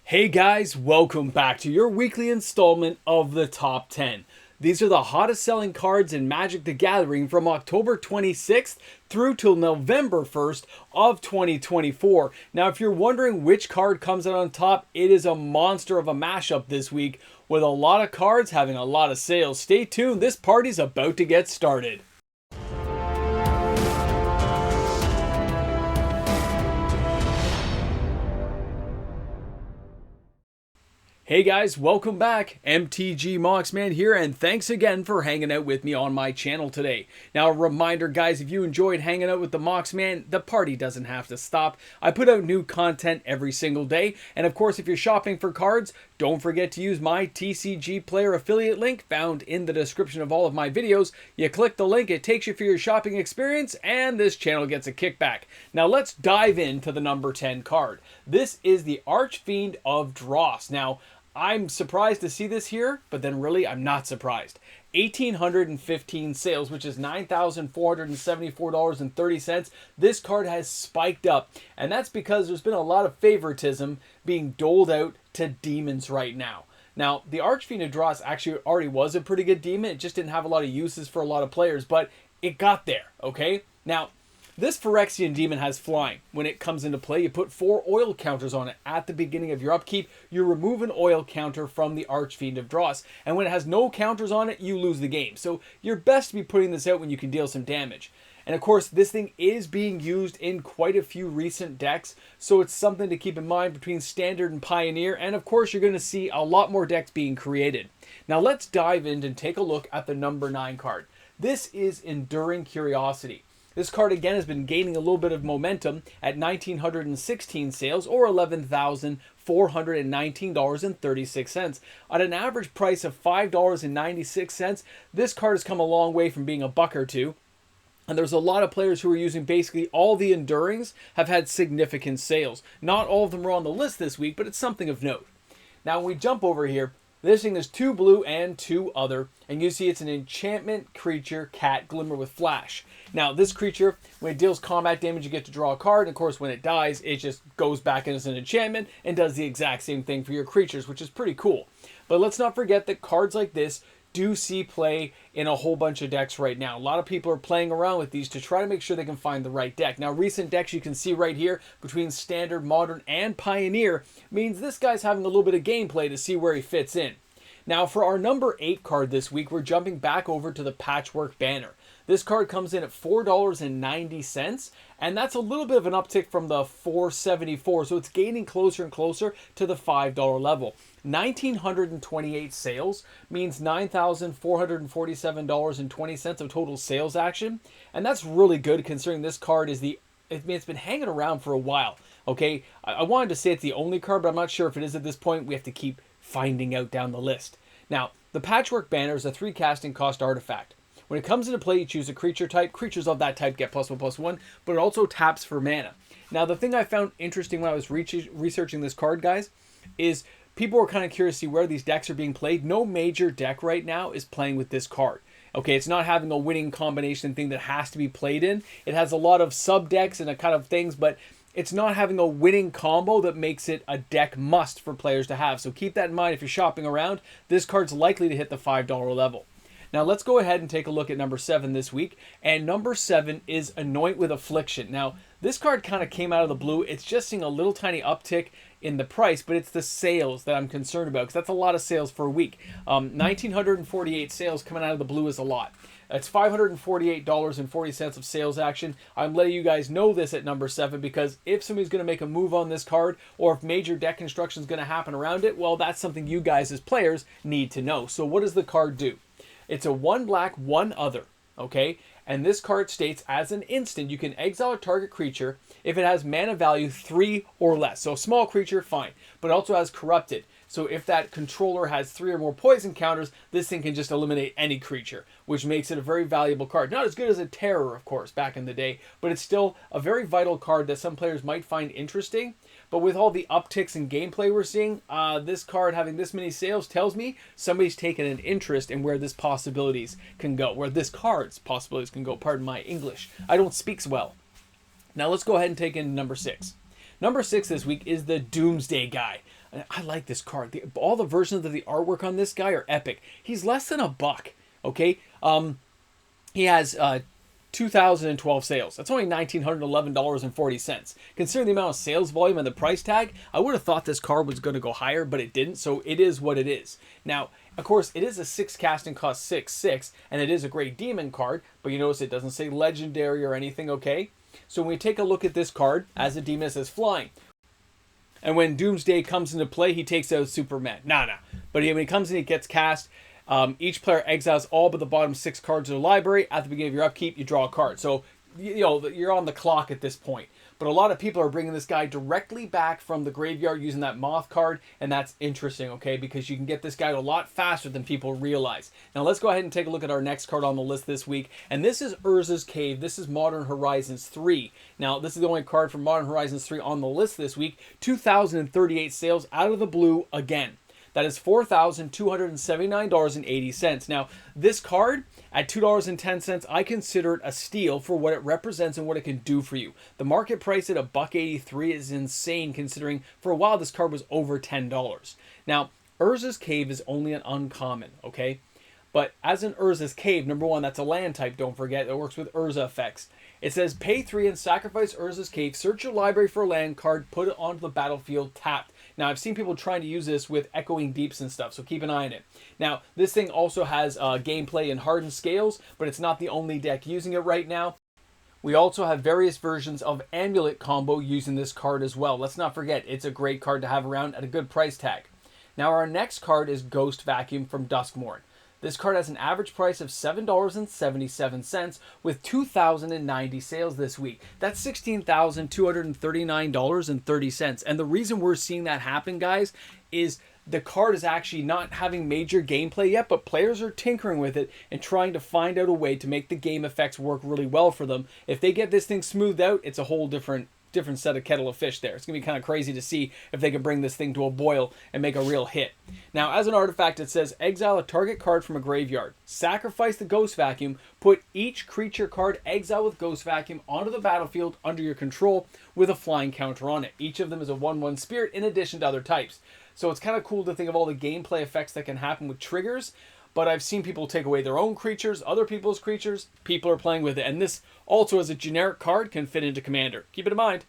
Hey guys, welcome back to your weekly installment of the Top 10. These are the hottest selling cards in Magic the Gathering from October 26th through till November 1st of 2024. Now, if you're wondering which card comes out on top, it is a monster of a mashup this week with a lot of cards having a lot of sales. Stay tuned, this party's about to get started. Hey guys, welcome back. MTG Moxman here, and thanks again for hanging out with me on my channel today. Now, a reminder guys, if you enjoyed hanging out with the Moxman, the party doesn't have to stop. I put out new content every single day, and of course, if you're shopping for cards, don't forget to use my TCG Player affiliate link found in the description of all of my videos. You click the link, it takes you for your shopping experience, and this channel gets a kickback. Now, let's dive into the number 10 card. This is the Archfiend of Dross. Now, I'm surprised to see this here, but then really I'm not surprised. 1,815 sales, which is $9,474.30. This card has spiked up, and that's because there's been a lot of favoritism being doled out to demons right now. Now, the Archfiend of Dross actually already was a pretty good demon. It just didn't have a lot of uses for a lot of players, but it got there, okay? Now, this Phyrexian demon has flying. When it comes into play, you put 4 oil counters on it at the beginning of your upkeep. You remove an oil counter from the Archfiend of Dross. And when it has no counters on it, you lose the game. So you're best to be putting this out when you can deal some damage. And of course, this thing is being used in quite a few recent decks. So it's something to keep in mind between Standard and Pioneer. And of course, you're going to see a lot more decks being created. Now let's dive in and take a look at the number 9 card. This is Enduring Curiosity. This card again has been gaining a little bit of momentum at 1,916 sales, or $11,419.36. At an average price of $5.96, this card has come a long way from being a buck or two. And there's a lot of players who are using basically all the Endurings have had significant sales. Not all of them are on the list this week, but it's something of note. Now when we jump over here, this thing is 2 blue and 2 other, and you see it's an enchantment creature, cat, Glimmer with Flash. Now, this creature, when it deals combat damage, you get to draw a card, and of course, when it dies, it just goes back in as an enchantment and does the exact same thing for your creatures, which is pretty cool. But let's not forget that cards like this do see play in a whole bunch of decks right now. A lot of people are playing around with these to try to make sure they can find the right deck. Now, recent decks you can see right here between Standard, Modern, and Pioneer means this guy's having a little bit of gameplay to see where he fits in. Now, for our number 8 card this week, we're jumping back over to the Patchwork banner. This card comes in at $4.90, and that's a little bit of an uptick from the $4.74, so it's gaining closer and closer to the $5 level. 1,928 sales means $9,447.20 of total sales action, and that's really good considering this card is it's been hanging around for a while, okay? I wanted to say it's the only card, but I'm not sure if it is at this point. We have to keep finding out down the list. Now, the Patchwork banner is a 3 casting cost artifact. When it comes into play, you choose a creature type. Creatures of that type get +1/+1, but it also taps for mana. Now, the thing I found interesting when I was researching this card, guys, is people were kind of curious to see where these decks are being played. No major deck right now is playing with this card. Okay, it's not having a winning combination thing that has to be played in. It has a lot of sub decks and a kind of things, but it's not having a winning combo that makes it a deck must for players to have. So keep that in mind if you're shopping around. This card's likely to hit the $5 level. Now let's go ahead and take a look at number 7 this week. And number 7 is Anoint with Affliction. Now, this card kind of came out of the blue. It's just seeing a little tiny uptick in the price, but it's the sales that I'm concerned about because that's a lot of sales for a week. 1,948 sales coming out of the blue is a lot. It's $548.40 of sales action. I'm letting you guys know this at number 7 because if somebody's going to make a move on this card or if major deck construction is going to happen around it, well, that's something you guys as players need to know. So what does the card do? It's a 1 black, 1 other, okay? And this card states, as an instant, you can exile a target creature if it has mana value 3 or less. So a small creature, fine. But it also has Corrupted. So if that controller has 3 or more poison counters, this thing can just eliminate any creature, which makes it a very valuable card. Not as good as a Terror, of course, back in the day, but it's still a very vital card that some players might find interesting. But with all the upticks in gameplay we're seeing, this card having this many sales tells me somebody's taken an interest in where this possibilities can go, where this card's possibilities can go. Pardon my English. I don't speak well. Now let's go ahead and take in number 6. Number 6 this week is the Doomsday guy. And I like this card. All the versions of the artwork on this guy are epic. He's less than $1. Okay. He has 2012 sales. That's only $1,911.40. Considering the amount of sales volume and the price tag, I would have thought this card was going to go higher, but it didn't, so it is what it is. Now, of course, it is a 6 casting cost 6/6, and it is a great demon card, but you notice it doesn't say legendary or anything, okay? So when we take a look at this card, as a demon, it says flying. And when Doomsday comes into play, he takes out Superman. Nah. But when he comes in, he gets cast. Each player exiles all but the bottom 6 cards of the library. At the beginning of your upkeep, you draw a card. So, you're on the clock at this point. But a lot of people are bringing this guy directly back from the graveyard using that Moth card, and that's interesting, okay? Because you can get this guy a lot faster than people realize. Now, let's go ahead and take a look at our next card on the list this week, and this is Urza's Cave. This is Modern Horizons 3. Now, this is the only card from Modern Horizons 3 on the list this week. 2,038 sales out of the blue again. That is $4,279.80. Now, this card, at $2.10, I consider it a steal for what it represents and what it can do for you. The market price at $1.83 is insane, considering for a while this card was over $10. Now, Urza's Cave is only an uncommon, okay? But as in Urza's Cave, number one, that's a land type, don't forget. It works with Urza effects. It says, pay 3 and sacrifice Urza's Cave. Search your library for a land card, put it onto the battlefield tapped. Now, I've seen people trying to use this with Echoing Deeps and stuff, so keep an eye on it. Now, this thing also has gameplay in Hardened Scales, but it's not the only deck using it right now. We also have various versions of Amulet combo using this card as well. Let's not forget, it's a great card to have around at a good price tag. Now, our next card is Ghost Vacuum from DuskMourn. This card has an average price of $7.77 with 2,090 sales this week. That's $16,239.30. And the reason we're seeing that happen, guys, is the card is actually not having major gameplay yet, but players are tinkering with it and trying to find out a way to make the game effects work really well for them. If they get this thing smoothed out, it's a whole different set of kettle of fish there. It's going to be kind of crazy to see if they can bring this thing to a boil and make a real hit. Now, as an artifact, it says exile a target card from a graveyard. Sacrifice the Ghost Vacuum. Put each creature card exiled with Ghost Vacuum onto the battlefield under your control with a flying counter on it. Each of them is a 1/1 spirit in addition to other types. So it's kind of cool to think of all the gameplay effects that can happen with triggers. But I've seen people take away their own creatures, other people's creatures. People are playing with it. And this also, as a generic card, can fit into Commander. Keep it in mind.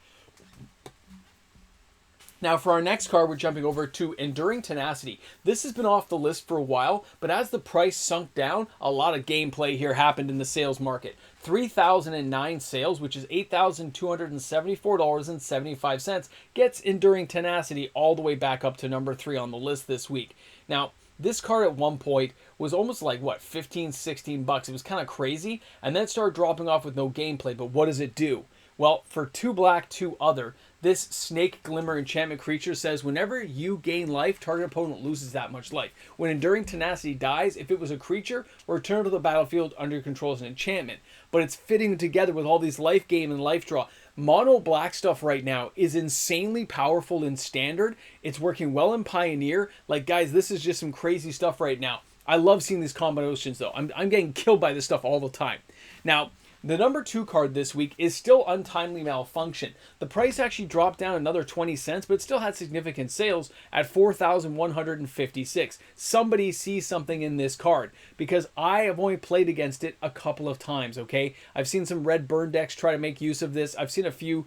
Now, for our next card, we're jumping over to Enduring Tenacity. This has been off the list for a while, but as the price sunk down, a lot of gameplay here happened in the sales market. 3,009 sales, which is $8,274.75, gets Enduring Tenacity all the way back up to number 3 on the list this week. Now, this card at one point was almost like, what, 15, 16 bucks. It was kind of crazy, and then it started dropping off with no gameplay. But what does it do? Well, for 2 black, 2 other, this Snake Glimmer enchantment creature says whenever you gain life, target opponent loses that much life. When Enduring Tenacity dies, if it was a creature, return to the battlefield under your control as an enchantment. But it's fitting together with all these life gain and life draw. Mono black stuff right now is insanely powerful in Standard. It's working well in Pioneer. Like, guys, this is just some crazy stuff right now. I love seeing these combinations, though. I'm getting killed by this stuff all the time. Now, the number 2 card this week is still Untimely Malfunction. The price actually dropped down another 20 cents, but it still had significant sales at 4,156. Somebody sees something in this card, because I have only played against it a couple of times, okay? I've seen some red burn decks try to make use of this. I've seen a few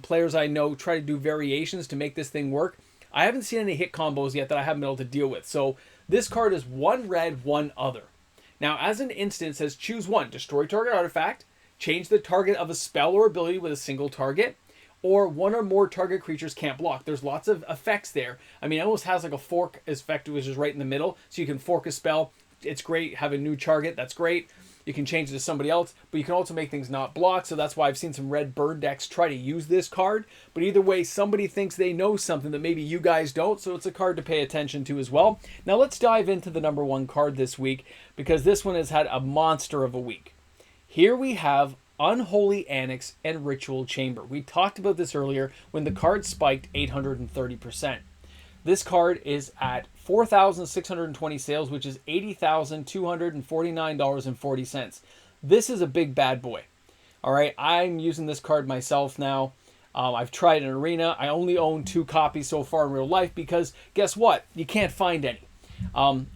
players I know try to do variations to make this thing work. I haven't seen any hit combos yet that I haven't been able to deal with. So this card is 1 red, 1 other. Now, as an instant, it says choose 1, destroy target artifact, change the target of a spell or ability with a single target, or 1 or more target creatures can't block. There's lots of effects there. I mean, it almost has like a fork effect, which is right in the middle. So you can fork a spell. It's great. Have a new target. That's great. You can change it to somebody else, but you can also make things not block. So that's why I've seen some red bird decks try to use this card. But either way, somebody thinks they know something that maybe you guys don't. So it's a card to pay attention to as well. Now let's dive into the number 1 card this week, because this one has had a monster of a week. Here we have Unholy Annex and Ritual Chamber. We talked about this earlier when the card spiked 830%. This card is at 4,620 sales, which is $80,249.40. This is a big bad boy. All right, I'm using this card myself now. I've tried an arena. I only own 2 copies so far in real life because guess what? You can't find any.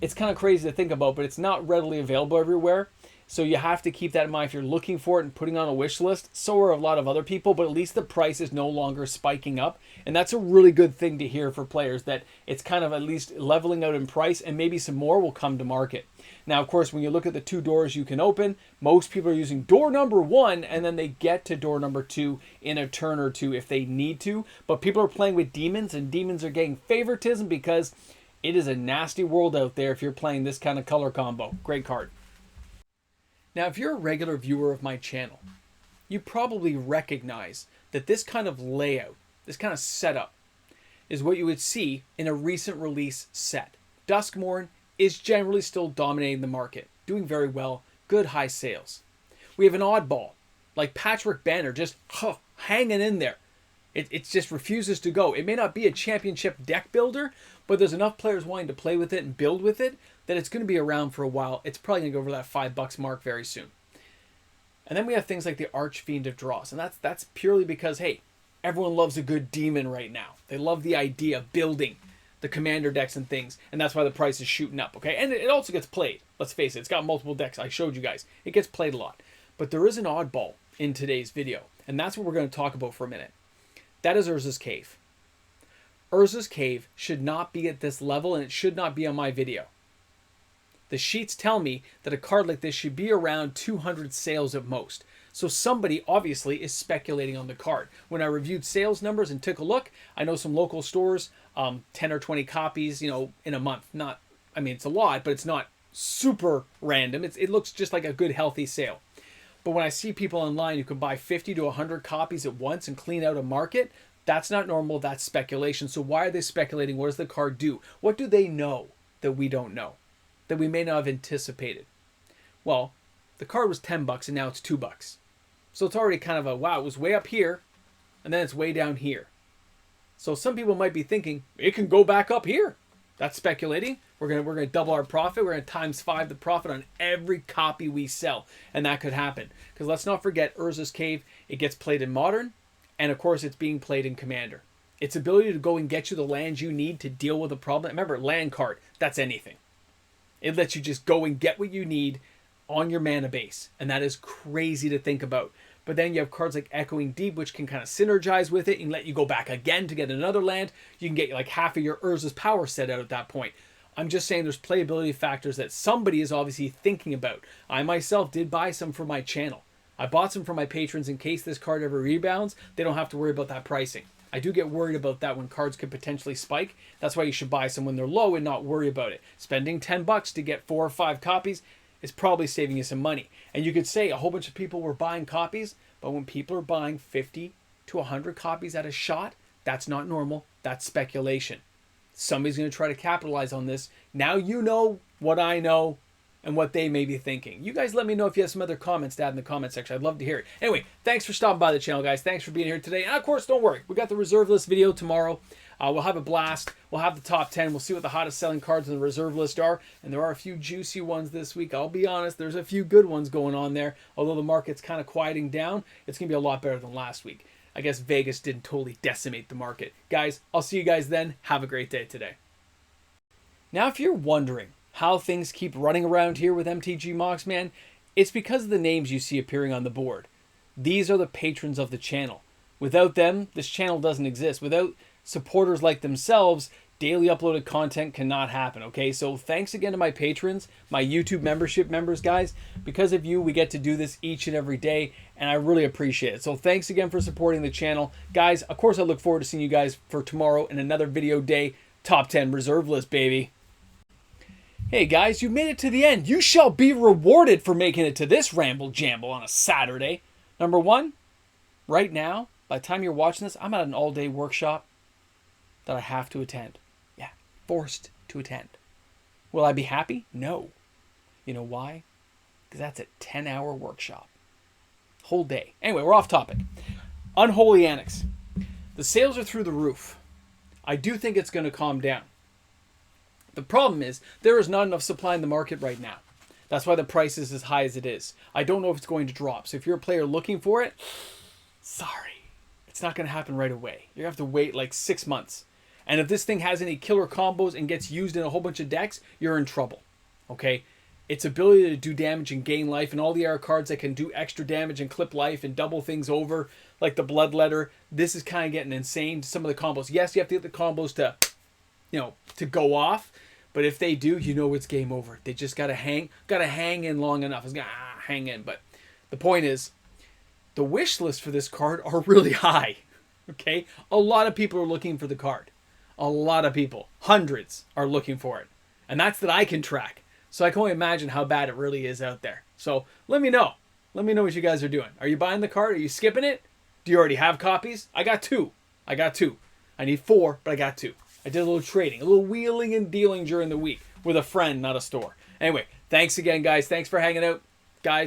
It's kind of crazy to think about, but it's not readily available everywhere. So you have to keep that in mind if you're looking for it and putting on a wish list. So are a lot of other people, but at least the price is no longer spiking up. And that's a really good thing to hear for players, that it's kind of at least leveling out in price, and maybe some more will come to market. Now, of course, when you look at the 2 doors you can open, most people are using door number 1, and then they get to door number 2 in a turn or 2 if they need to. But people are playing with demons, and demons are getting favoritism because it is a nasty world out there if you're playing this kind of color combo. Great card. Now, if you're a regular viewer of my channel, you probably recognize that this kind of layout, this kind of setup, is what you would see in a recent release set. DuskMourn is generally still dominating the market, doing very well, good high sales. We have an oddball, like Patchwork Banner, just hanging in there. It just refuses to go. It may not be a championship deck builder, but there's enough players wanting to play with it and build with it that it's going to be around for a while. It's probably going to go over that $5 mark very soon. And then we have things like the Archfiend of Dross, and that's purely because, hey, everyone loves a good demon right now. They love the idea of building the commander decks and things, and that's why the price is shooting up, okay? And it also gets played. Let's face it, it's got multiple decks. I showed you guys. It gets played a lot. But there is an oddball in today's video, and that's what we're going to talk about for a minute. That is Urza's Cave. Urza's Cave should not be at this level, and it should not be on my video. The sheets tell me that a card like this should be around 200 sales at most. So somebody obviously is speculating on the card. When I reviewed sales numbers and took a look, I know some local stores, 10 or 20 copies, in a month. Not, I mean, it's a lot, but it's not super random. It looks just like a good, healthy sale. But when I see people online who can buy 50 to 100 copies at once and clean out a market, that's not normal. That's speculation. So why are they speculating? What does the card do? What do they know that we don't know, that we may not have anticipated? Well, the card was $10 and now it's $2. So it's already kind of a, wow, it was way up here and then it's way down here. So some people might be thinking, it can go back up here. That's speculating. We're gonna double our profit. We're gonna times 5 the profit on every copy we sell. And that could happen. Because let's not forget Urza's Cave, it gets played in Modern, and of course it's being played in Commander. Its ability to go and get you the lands you need to deal with a problem. Remember, land card, that's anything. It lets you just go and get what you need on your mana base. And that is crazy to think about. But then you have cards like Echoing Deep, which can kind of synergize with it and let you go back again to get another land. You can get like half of your Urza's power set out at that point. I'm just saying there's playability factors that somebody is obviously thinking about. I myself did buy some for my channel. I bought some for my patrons in case this card ever rebounds. They don't have to worry about that pricing. I do get worried about that when cards could potentially spike. That's why you should buy some when they're low and not worry about it. Spending $10 to get 4 or 5 copies is probably saving you some money. And you could say a whole bunch of people were buying copies, but when people are buying 50 to 100 copies at a shot, that's not normal. That's speculation. Somebody's going to try to capitalize on this. Now you know what I know and what they may be thinking. You guys let me know if you have some other comments to add in the comment section. I'd love to hear it. Anyway, thanks for stopping by the channel, guys. Thanks for being here today. And of course, don't worry. We got the reserve list video tomorrow. We'll have a blast. We'll have the top 10. We'll see what the hottest selling cards in the reserve list are. And there are a few juicy ones this week. I'll be honest, there's a few good ones going on there. Although the market's kind of quieting down, it's going to be a lot better than last week. I guess Vegas didn't totally decimate the market. Guys, I'll see you guys then. Have a great day today. Now, if you're wondering how things keep running around here with MTG Mox, man, it's because of the names you see appearing on the board. These are the patrons of the channel. Without them, this channel doesn't exist. Without supporters like themselves, daily uploaded content cannot happen, okay? So thanks again to my patrons, my YouTube membership members, guys. Because of you, we get to do this each and every day, and I really appreciate it. So thanks again for supporting the channel. Guys, of course, I look forward to seeing you guys for tomorrow in another video day. Top 10 reserve list, baby. Hey guys, you made it to the end. You shall be rewarded for making it to this ramble jamble on a Saturday. Number 1, right now, by the time you're watching this, I'm at an all-day workshop that I have to attend. Yeah, forced to attend. Will I be happy? No. You know why? Because that's a 10-hour workshop. Whole day. Anyway, we're off topic. Unholy Annex. The sales are through the roof. I do think it's going to calm down. The problem is there is not enough supply in the market right now. That's why the price is as high as it is. I don't know if it's going to drop. So if you're a player looking for it, sorry. it's not going to happen right away. You're going to have to wait like 6 months. And if this thing has any killer combos and gets used in a whole bunch of decks, you're in trouble. Okay? Its ability to do damage and gain life, and all the other cards that can do extra damage and clip life and double things over, like the Bloodletter, this is kind of getting insane. Some of the combos. Yes, you have to get the combos to, to go off. But if they do, you know it's game over. They just gotta hang in long enough. It's gotta hang in. But the point is, the wish list for this card are really high. Okay? A lot of people are looking for the card. A lot of people. Hundreds are looking for it. And that's that I can track. So I can only imagine how bad it really is out there. So let me know. Let me know what you guys are doing. Are you buying the card? Are you skipping it? Do you already have copies? I got 2. I need 4, but I got 2. I did a little trading, a little wheeling and dealing during the week with a friend, not a store. Anyway, thanks again, guys. Thanks for hanging out, guys.